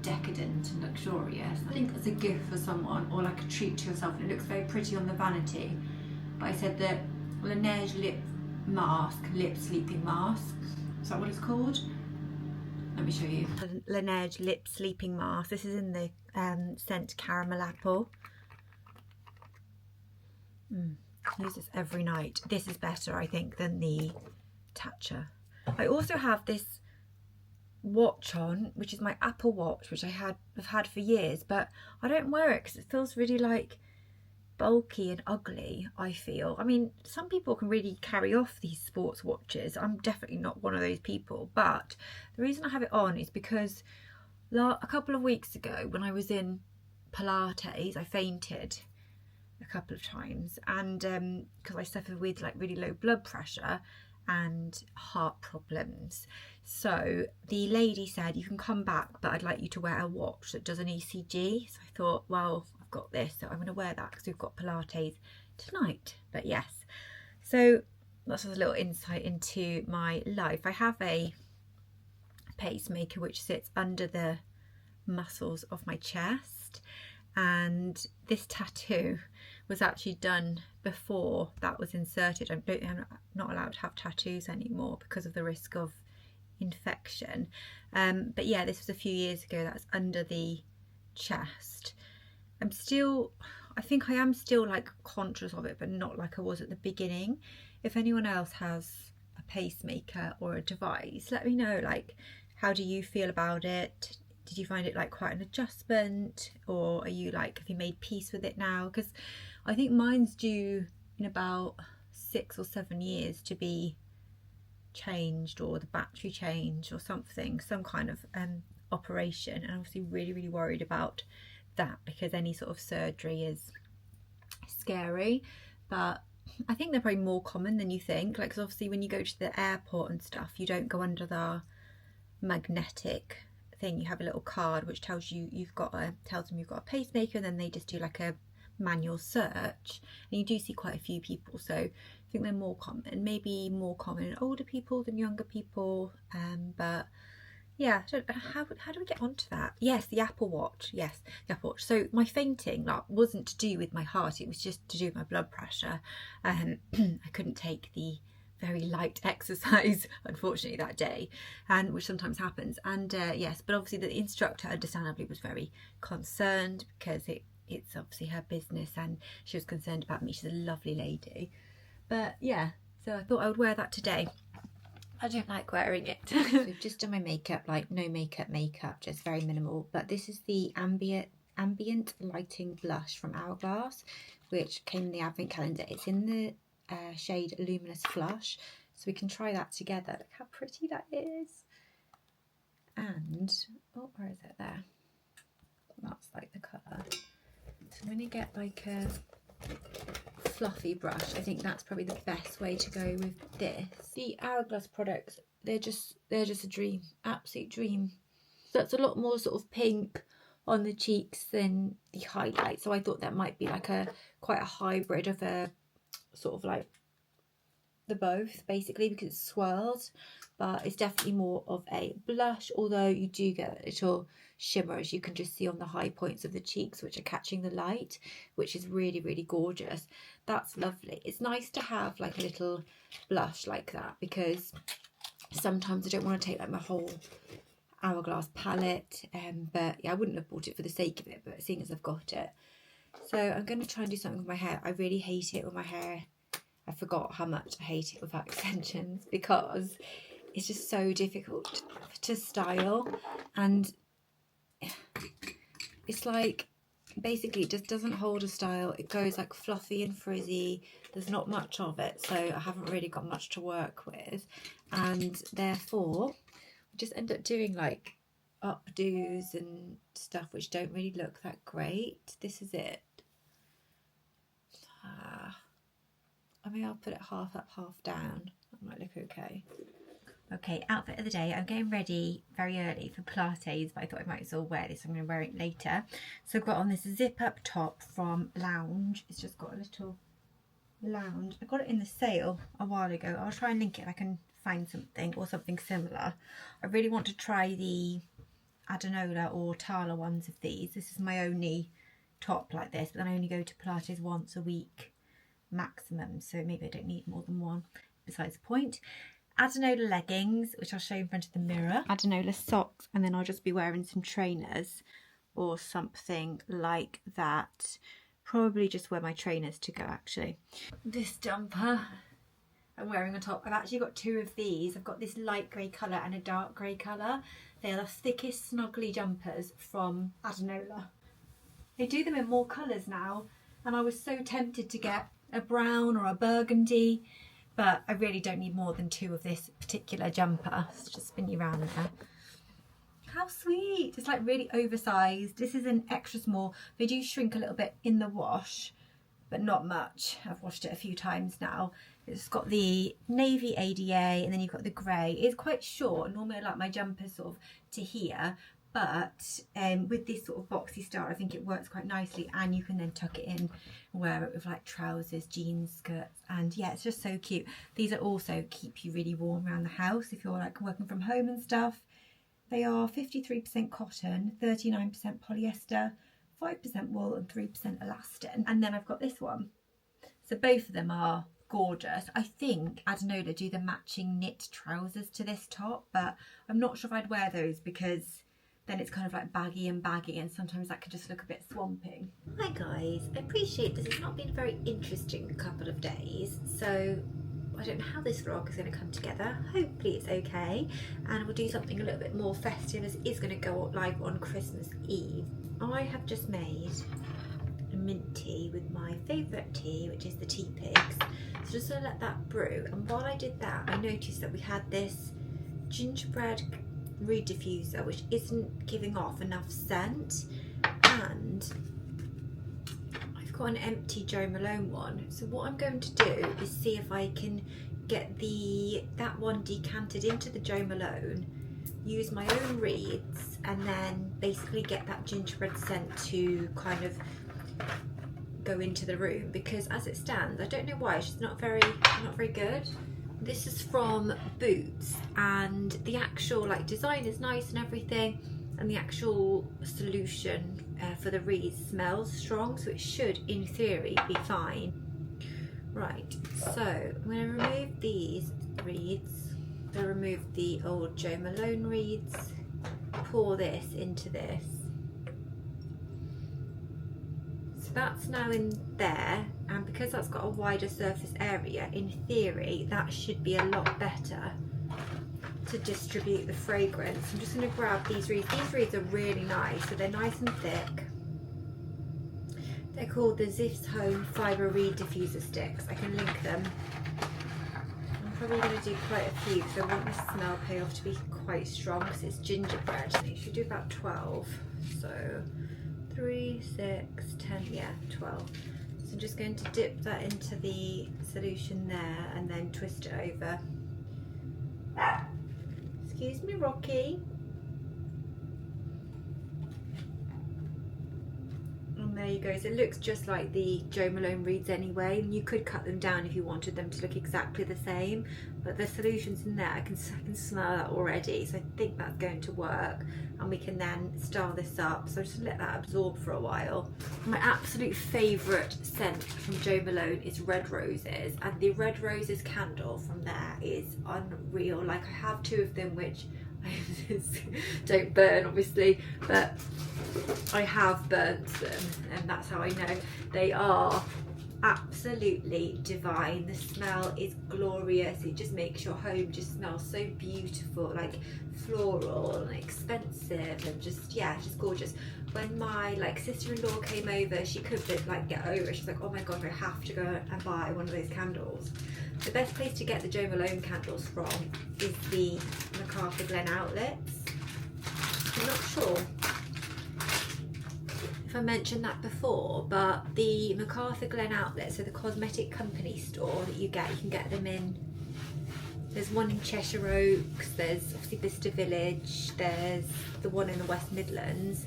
S1: decadent and luxurious. I think it's a gift for someone or like a treat to yourself, and it looks very pretty on the vanity. But I said that Laneige lip sleeping mask, is that what it's called? Let me show you. Laneige lip sleeping mask. This is in the scent caramel apple. I use this every night. This is better, I think, than the TALA. I also have this watch on, which is my Apple Watch, which I've had for years, but I don't wear it because it feels really like
S3: bulky and ugly, I feel. I mean, some people can really carry off these sports watches. I'm definitely not one of those people, but the reason I have it on is because a couple of weeks ago when I was in Pilates, I fainted a couple of times, and because I suffer with like really low blood pressure and heart problems. So the lady said, you can come back, but I'd like you to wear a watch that does an ECG. So I thought, well, I've got this, so I'm going to wear that because we've got Pilates tonight. But yes, so that's just a little insight into my life. I have a pacemaker which sits under the muscles of my chest, and this tattoo was actually done before that was inserted. I'm not allowed to have tattoos anymore because of the risk of infection, but yeah, this was a few years ago. That's under the chest. I think I am still like conscious of it, but not like I was at the beginning. If anyone else has a pacemaker or a device, let me know, like, how do you feel about it? Did you find it like quite an adjustment, or are you like, have you made peace with it now? Because I think mine's due in about 6 or 7 years to be changed, or the battery changed or something, some kind of operation. And I'm obviously really worried about that because any sort of surgery is scary, but I think they're probably more common than you think. Like, 'cause obviously when you go to the airport and stuff, you don't go under the magnetic thing. You have a little card which tells them you've got a pacemaker, and then they just do like a manual search, and you do see quite a few people. So I think they're more common, maybe more common in older people than younger people, but yeah. So how do we get onto that? Yes, the Apple Watch. Yes, the Apple Watch. So my fainting wasn't to do with my heart, it was just to do with my blood pressure. I couldn't take the very light exercise, unfortunately, that day, and which sometimes happens. And yes, but obviously the instructor understandably was very concerned because it's obviously her business, and she was concerned about me. She's a lovely lady. But yeah, so I thought I would wear that today. I don't like wearing it. So I've just done my makeup, like no makeup, just very minimal. But this is the ambient lighting blush from Hourglass, which came in the advent calendar. It's in the shade Luminous Flush, so we can try that together. Look how pretty that is. And oh, where is it? There. That's like the colour. So I'm going to get like a fluffy brush. I think that's probably the best way to go with this. The Hourglass products, they're just a dream, absolute dream. So it's a lot more sort of pink on the cheeks than the highlight, so I thought that might be like quite a hybrid of a sort of like the both, basically, because it's swirled, but it's definitely more of a blush, although you do get a little shimmer, as you can just see on the high points of the cheeks, which are catching the light, which is really gorgeous. That's lovely. It's nice to have like a little blush like that, because sometimes I don't want to take like my whole Hourglass palette, but yeah, I wouldn't have bought it for the sake of it, but seeing as I've got it. So I'm going to try and do something with my hair. I really hate it with my hair. I forgot how much I hate it without extensions, because it's just so difficult to style, and it's like basically it just doesn't hold a style. It goes like fluffy and frizzy. There's not much of it, so I haven't really got much to work with, and therefore I just end up doing like updos and stuff which don't really look that great. This is it. I mean, I'll put it half up, half down. That might look okay. Okay, outfit of the day. I'm getting ready very early for Pilates, but I thought I might as well wear this. I'm going to wear it later. So I've got on this zip-up top from Lounge. It's just got a little lounge. I got it in the sale a while ago. I'll try and link it if I can find something or something similar. I really want to try the Adenola or TALA ones of these. This is my only top like this, but then I only go to Pilates once a week maximum, so maybe I don't need more than one. Besides the point. Adenola leggings, which I'll show you in front of the mirror. Adenola socks, and then I'll just be wearing some trainers or something like that. Probably just wear my trainers to go, actually. This jumper I'm wearing on top. I've actually got two of these. I've got this light grey colour and a dark grey colour. They are the thickest snuggly jumpers from Adenola. They do them in more colours now. and I was so tempted to get a brown or a burgundy, but I really don't need more than 2 of this particular jumper. Let's just spin you around there. How sweet. It's like really oversized. This is an extra small. They do shrink a little bit in the wash, but not much. I've washed it a few times now. It's got the navy ADA and then you've got the grey. It's quite short. Normally I like my jumpers sort of to here, but with this sort of boxy style I think it works quite nicely, and you can then tuck it in and wear it with like trousers, jeans, skirts, and yeah, it's just so cute. These are also keep you really warm around the house if you're like working from home and stuff. They are 53% cotton, 39% polyester, 5% wool and 3% elastin. And then I've got this one. So both of them are gorgeous. I think Adanola do the matching knit trousers to this top, but I'm not sure if I'd wear those because then it's kind of like baggy and sometimes that can just look a bit swamping. Hi guys, I appreciate this has not been a very interesting couple of days, so I don't know how this vlog is going to come together. Hopefully it's okay, and we'll do something a little bit more festive as it is going to go live on Christmas Eve. I have just made a mint tea with my favourite tea, which is the Tea Pigs. So just going to let that brew, and while I did that I noticed that we had this gingerbread reed diffuser which isn't giving off enough scent, and I've got an empty Jo Malone one. So what I'm going to do is see if I can get that one decanted into the Jo Malone, use my own reeds, and then basically get that gingerbread scent to kind of go into the room, because as it stands I don't know why it's just not very good. This is from Boots, and the actual like design is nice and everything, and the actual solution for the reeds smells strong, so it should in theory be fine. Right, so I'm going to remove these reeds. I'm going to remove the old Jo Malone reeds, pour this into this. So that's now in there, and because that's got a wider surface area, in theory that should be a lot better to distribute the fragrance. I'm just going to grab these reeds. These reeds are really nice, so they're nice and thick. They're called the Ziff's Home Fibre Reed Diffuser Sticks. I can link them. I'm probably going to do quite a few because I want the smell payoff to be quite strong because it's gingerbread. So you should do about 12. So 3, 6, 10, yeah, 12. So I'm just going to dip that into the solution there and then twist it over. Excuse me, Rocky. And there you go. So it looks just like the Jo Malone reeds anyway, and you could cut them down if you wanted them to look exactly the same, but the solution's in there. I can smell that already, so I think that's going to work, and we can then style this up. So just let that absorb for a while. My absolute favourite scent from Jo Malone is Red Roses, and the Red Roses candle from there is unreal. Like, I have 2 of them which don't burn obviously, but I have burnt them, and that's how I know. They are absolutely divine. The smell is glorious. It just makes your home just smell so beautiful, like floral and expensive, and just, yeah, just gorgeous. When my like sister-in-law came over, she couldn't like get over it. She's like, oh my god, I have to go and buy one of those candles. The best place to get the Jo Malone candles from is the MacArthur Glen outlets. I'm not sure if I mentioned that before, but the MacArthur Glen outlets, so the cosmetic company store that you can get them in. There's one in Cheshire Oaks, there's obviously Bicester Village, there's the one in the West Midlands.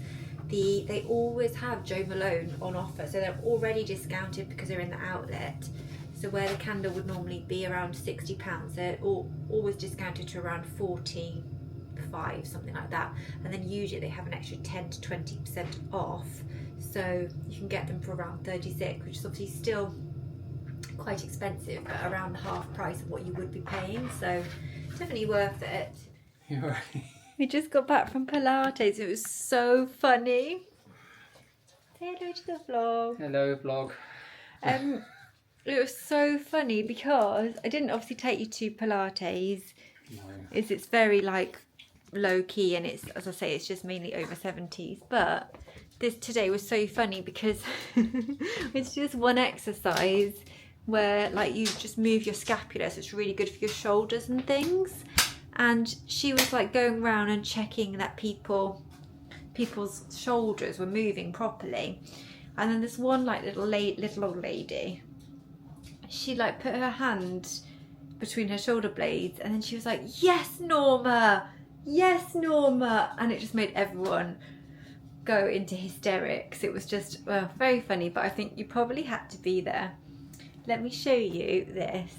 S3: They always have Jo Malone on offer, so they're already discounted because they're in the outlet. So where the candle would normally be around £60, they're always discounted to around 45, something like that. And then usually they have an extra 10 to 20% off. So you can get them for around 36, which is obviously still quite expensive, but around the half price of what you would be paying. So definitely worth it.
S2: You're right.
S3: We just got back from Pilates. It was so funny. Say hello to the vlog.
S2: Hello, vlog.
S3: It was so funny because I didn't obviously take you to Pilates.
S2: No.
S3: It's very like
S1: low key, and it's, as I say, it's just mainly over 70s. But this today was so funny because it's just one exercise where like you just move your scapula, so it's really good for your shoulders and things. And she was like going around and checking that people's shoulders were moving properly. And then this one like little old lady, she like put her hand between her shoulder blades, and then she was like, "Yes, Norma, yes, Norma," and it just made everyone go into hysterics. It was just, well, very funny, but I think you probably had to be there. Let me show you this.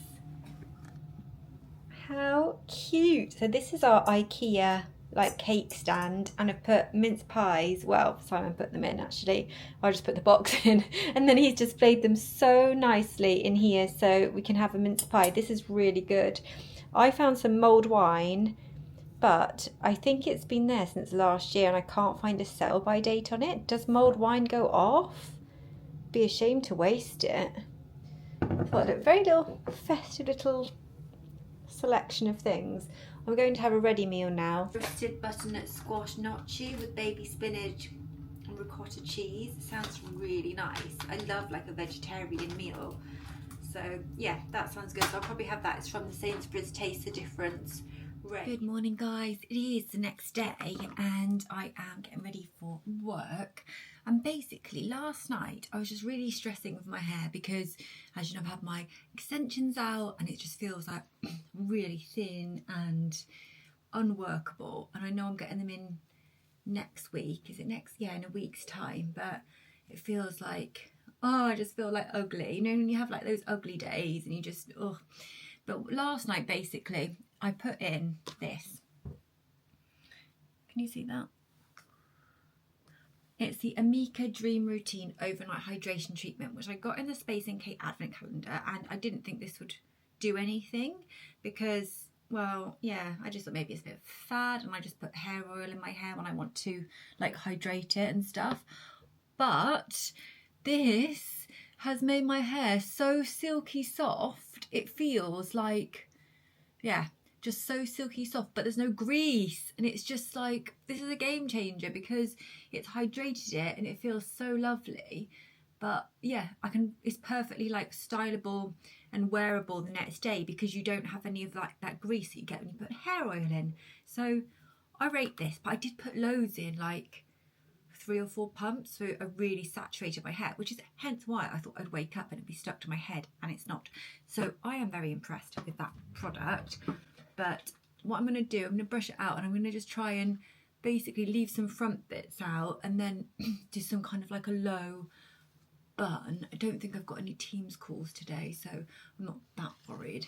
S1: How cute. So this is our IKEA like cake stand, and I've put mince pies, well, Simon put them in actually, I just put the box in, and then he's displayed them so nicely in here so we can have a mince pie. This is really good. I found some mulled wine, but I think it's been there since last year and I can't find a sell by date on it. Does mulled wine go off? Be a shame to waste it. Thought a very little festive little selection of things. I'm going to have a ready meal now. Roasted butternut squash gnocchi with baby spinach and ricotta cheese. Sounds really nice. I love like a vegetarian meal. So yeah, that sounds good. So I'll probably have that. It's from the Sainsbury's Taste the Difference. Good morning, guys. It is the next day and I am getting ready for work. And basically last night I was just really stressing with my hair because, as you know, I've had my extensions out and it just feels like really thin and unworkable. And I know I'm getting them in next week. Is it next? Yeah, in a week's time. But it feels like, oh, I just feel like ugly. You know, when you have like those ugly days and you just, oh. But last night, basically, I put in this. Can you see that? It's the Amika Dream Routine Overnight Hydration Treatment, which I got in the Space NK Advent Calendar, and I didn't think this would do anything because, well, yeah, I just thought maybe it's a bit of fad, and I just put hair oil in my hair when I want to like hydrate it and stuff. But this has made my hair so silky soft, it feels like, yeah, just so silky soft, but there's no grease, and it's just like, this is a game changer because it's hydrated it and it feels so lovely. But yeah, it's perfectly like styleable and wearable the next day because you don't have any of like that grease that you get when you put hair oil in. So I rate this, but I did put loads in, like 3 or 4 pumps, so I really saturated my hair, which is hence why I thought I'd wake up and it'd be stuck to my head, and it's not. So I am very impressed with that product. But what I'm going to do, I'm going to brush it out and I'm going to just try and basically leave some front bits out and then do some kind of like a low bun. I don't think I've got any Teams calls today, so I'm not that worried.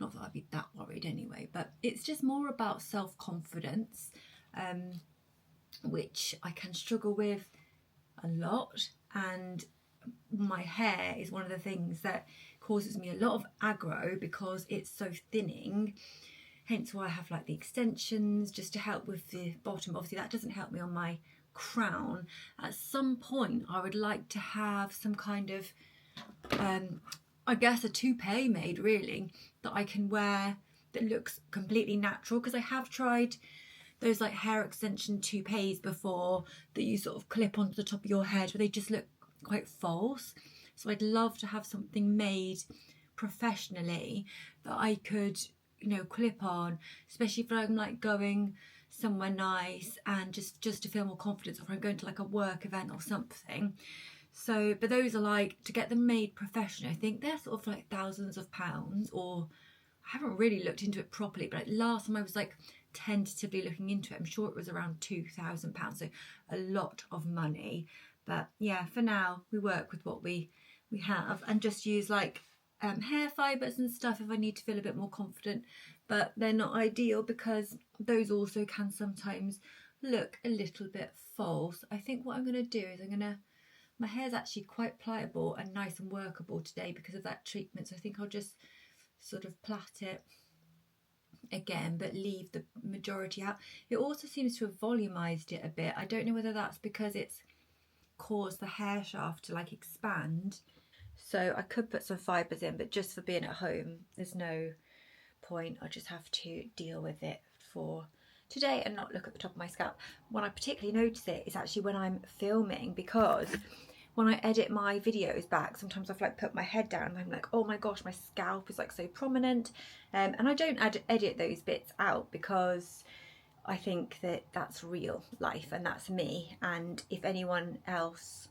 S1: Not that I'd be that worried anyway, but it's just more about self-confidence, which I can struggle with a lot. And my hair is one of the things that causes me a lot of aggro because it's so thinning. Hence why I have like the extensions just to help with the bottom. Obviously that doesn't help me on my crown. At some point I would like to have some kind of I guess a toupee made really that I can wear that looks completely natural, because I have tried those like hair extension toupees before that you sort of clip onto the top of your head, but they just look quite false. So I'd love to have something made professionally that I could, you know, clip on, especially if I'm like going somewhere nice and just to feel more confidence, or if I'm going to like a work event or something. So, but those are like, to get them made professionally, I think they're sort of like thousands of pounds, or I haven't really looked into it properly, but like last time I was like tentatively looking into it, I'm sure it was around £2,000, so a lot of money. But yeah, for now we work with what we have and just use like hair fibres and stuff if I need to feel a bit more confident, but they're not ideal because those also can sometimes look a little bit false. I think what I'm going to do is my hair's actually quite pliable and nice and workable today because of that treatment, so I think I'll just sort of plait it again but leave the majority out. It also seems to have volumized it a bit. I don't know whether that's because it's caused the hair shaft to like expand. So I could put some fibres in, but just for being at home, there's no point. I just have to deal with it for
S3: today and not look at the top of my scalp. When I particularly notice it is actually when I'm filming, because when I edit my videos back, sometimes I've like put my head down and I'm like, oh my gosh, my scalp is like so prominent, and I don't edit those bits out because I think that that's real life and that's me, and if anyone else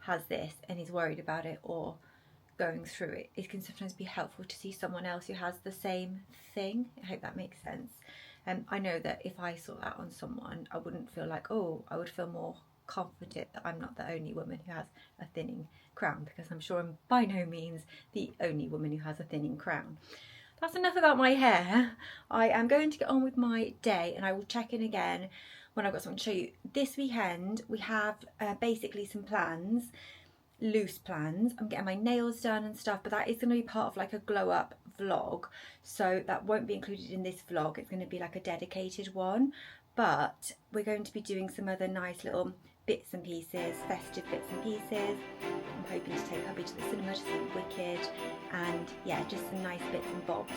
S3: has this and is worried about it or going through it, it can sometimes be helpful to see someone else who has the same thing. I hope that makes sense. I know that if I saw that on someone, I wouldn't feel like, oh, I would feel more confident that I'm not the only woman who has a thinning crown, because I'm sure I'm by no means the only woman who has a thinning crown. That's enough about my hair. I am going to get on with my day and I will check in again when I've got something to show you. This weekend we have basically some plans, loose plans. I'm getting my nails done and stuff, but that is going to be part of like a glow up vlog, so that won't be included in this vlog. It's going to be like a dedicated one, but we're going to be doing some other nice little bits and pieces, festive bits and pieces. I'm hoping to take hubby to the cinema to see Wicked, and yeah, just some nice bits and bobs.